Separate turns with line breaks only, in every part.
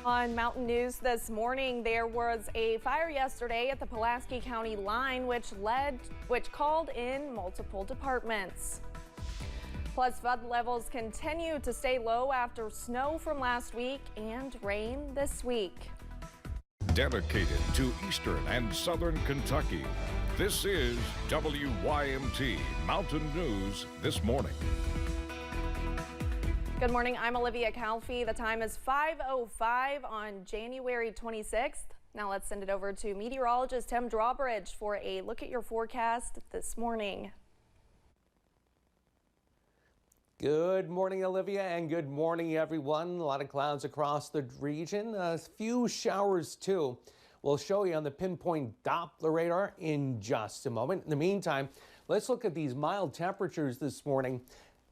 On Mountain News this morning, there was a fire yesterday at the Pulaski County line, which called in multiple departments. Plus, flood levels continue to stay low after snow from last week and rain this week.
Dedicated to Eastern and Southern Kentucky, this is WYMT Mountain News this morning.
Good morning, I'm Olivia Calfee. The time is 5:05 on January 26th. Now let's send it over to meteorologist Tim Drawbridge for a look at your forecast this morning.
Good morning, Olivia, and good morning, everyone. A lot of clouds across the region, a few showers too. We'll show you on the pinpoint Doppler radar in just a moment. In the meantime, let's look at these mild temperatures this morning.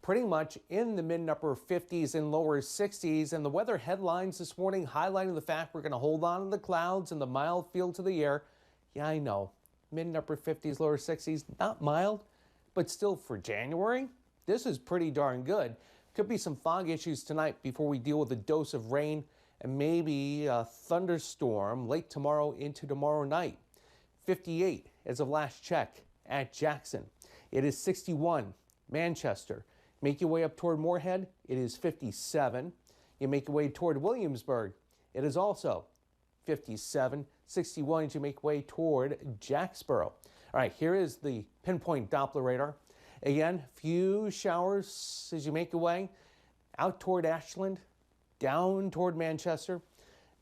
Pretty much in the mid and upper 50s and lower 60s, and the weather headlines this morning highlighting the fact we're going to hold on to the clouds and the mild feel to the air. Yeah, I know, mid and upper 50s, lower 60s, not mild, but still for January, this is pretty darn good. Could be some fog issues tonight before we deal with a dose of rain and maybe a thunderstorm late tomorrow into tomorrow night. 58 as of last check at Jackson. It is 61, Manchester. Make your way up toward Moorhead, it is 57. You make your way toward Williamsburg, it is also 57. 61 as you make your way toward Jacksboro. All right, here is the pinpoint Doppler radar. Again, few showers as you make your way out toward Ashland, down toward Manchester.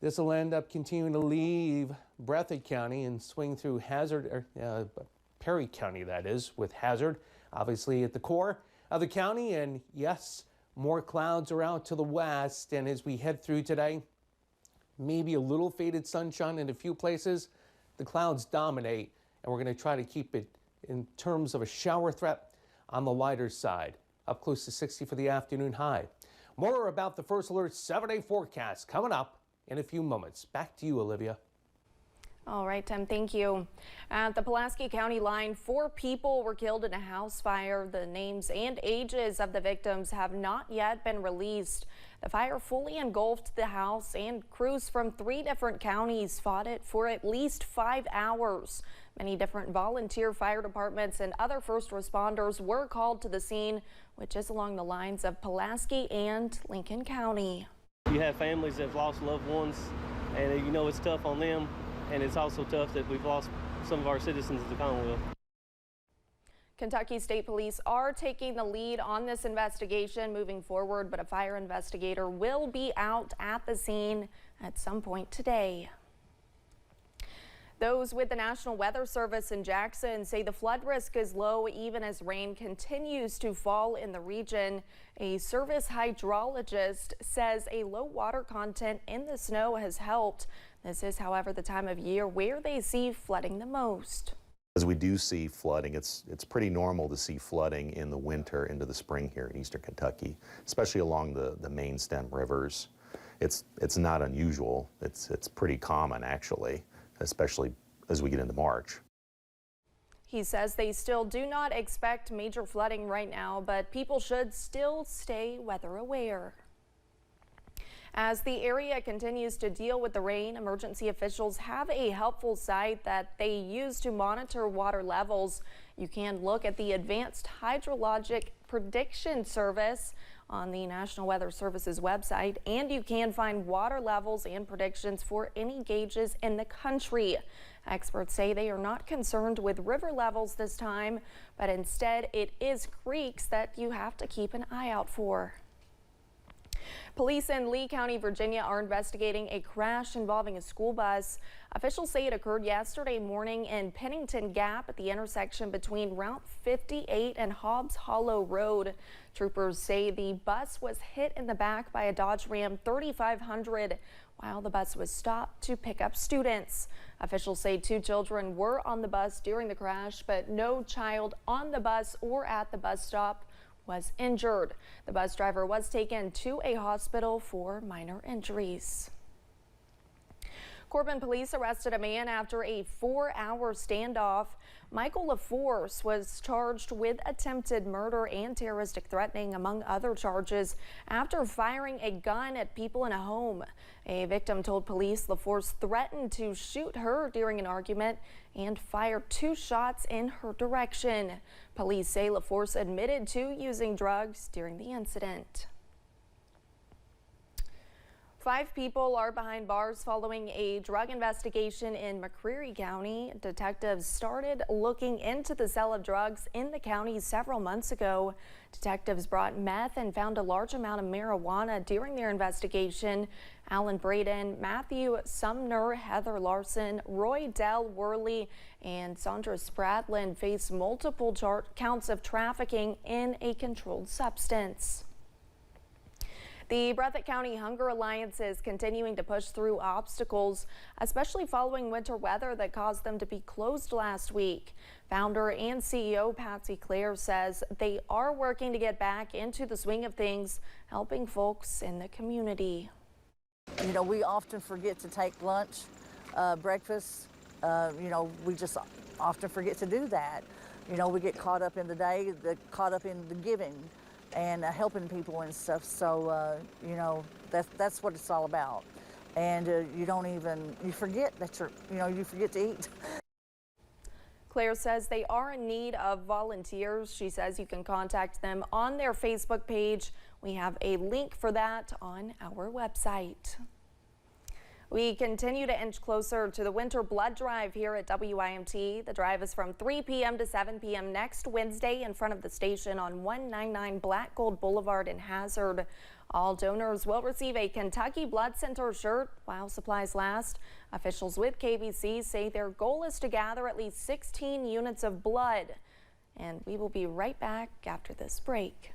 This will end up continuing to leave Breathitt County and swing through Perry County, that is, with Hazard, obviously at the core of the county. And yes, more clouds are out to the west, and as we head through today, maybe a little faded sunshine in a few places. The clouds dominate, and we're going to try to keep it in terms of a shower threat on the lighter side, up close to 60 for the afternoon high. More about the First Alert 7-day forecast coming up in a few moments. Back to you, Olivia.
All right, Tim, thank you. At the Pulaski County line, 4 people were killed in a house fire. The names and ages of the victims have not yet been released. The fire fully engulfed the house, and crews from 3 different counties fought it for at least 5 hours. Many different volunteer fire departments and other first responders were called to the scene, which is along the lines of Pulaski and Lincoln County.
You have families that have lost loved ones, and you know it's tough on them. And it's also tough that we've lost some of our citizens of the Commonwealth.
Kentucky State Police are taking the lead on this investigation moving forward, but a fire investigator will be out at the scene at some point today. Those with the National Weather Service in Jackson say the flood risk is low even as rain continues to fall in the region. A service hydrologist says a low water content in the snow has helped. This is, however, the time of year where they see flooding the most.
As we do see flooding, it's pretty normal to see flooding in the winter into the spring here in eastern Kentucky, especially along the main stem rivers. It's not unusual. It's pretty common, actually, especially as we get into March.
He says they still do not expect major flooding right now, but people should still stay weather aware. As the area continues to deal with the rain, emergency officials have a helpful site that they use to monitor water levels. You can look at the Advanced Hydrologic Prediction Service on the National Weather Service's website, and you can find water levels and predictions for any gauges in the country. Experts say they are not concerned with river levels this time, but instead it is creeks that you have to keep an eye out for. Police in Lee County, Virginia are investigating a crash involving a school bus. Officials say it occurred yesterday morning in Pennington Gap at the intersection between Route 58 and Hobbs Hollow Road. Troopers say the bus was hit in the back by a Dodge Ram 3500 while the bus was stopped to pick up students. Officials say 2 children were on the bus during the crash, but no child on the bus or at the bus stop was injured. The bus driver was taken to a hospital for minor injuries. Corbin police arrested a man after a 4-hour standoff. Michael LaForce was charged with attempted murder and terroristic threatening, among other charges, after firing a gun at people in a home. A victim told police LaForce threatened to shoot her during an argument and fired 2 shots in her direction. Police say LaForce admitted to using drugs during the incident. 5 people are behind bars following a drug investigation in McCreary County. Detectives started looking into the sale of drugs in the county several months ago. Detectives brought meth and found a large amount of marijuana during their investigation. Alan Braden, Matthew Sumner, Heather Larson, Roy Dell Worley, and Sandra Spradlin face multiple counts of trafficking in a controlled substance. The Breathitt County Hunger Alliance is continuing to push through obstacles, especially following winter weather that caused them to be closed last week. Founder and CEO Patsy Clare says they are working to get back into the swing of things, helping folks in the community.
You know, we often forget to take lunch, breakfast. You know, we just often forget to do that. You know, we get caught up in the day, caught up in the giving and helping people and stuff. So, you know, that's what it's all about. And you forget that you forget to eat.
Claire says they are in need of volunteers. She says you can contact them on their Facebook page. We have a link for that on our website. We continue to inch closer to the winter blood drive here at WYMT. The drive is from 3 p.m. to 7 p.m. next Wednesday in front of the station on 199 Black Gold Boulevard in Hazard. All donors will receive a Kentucky Blood Center shirt while supplies last. Officials with KBC say their goal is to gather at least 16 units of blood. And we will be right back after this break.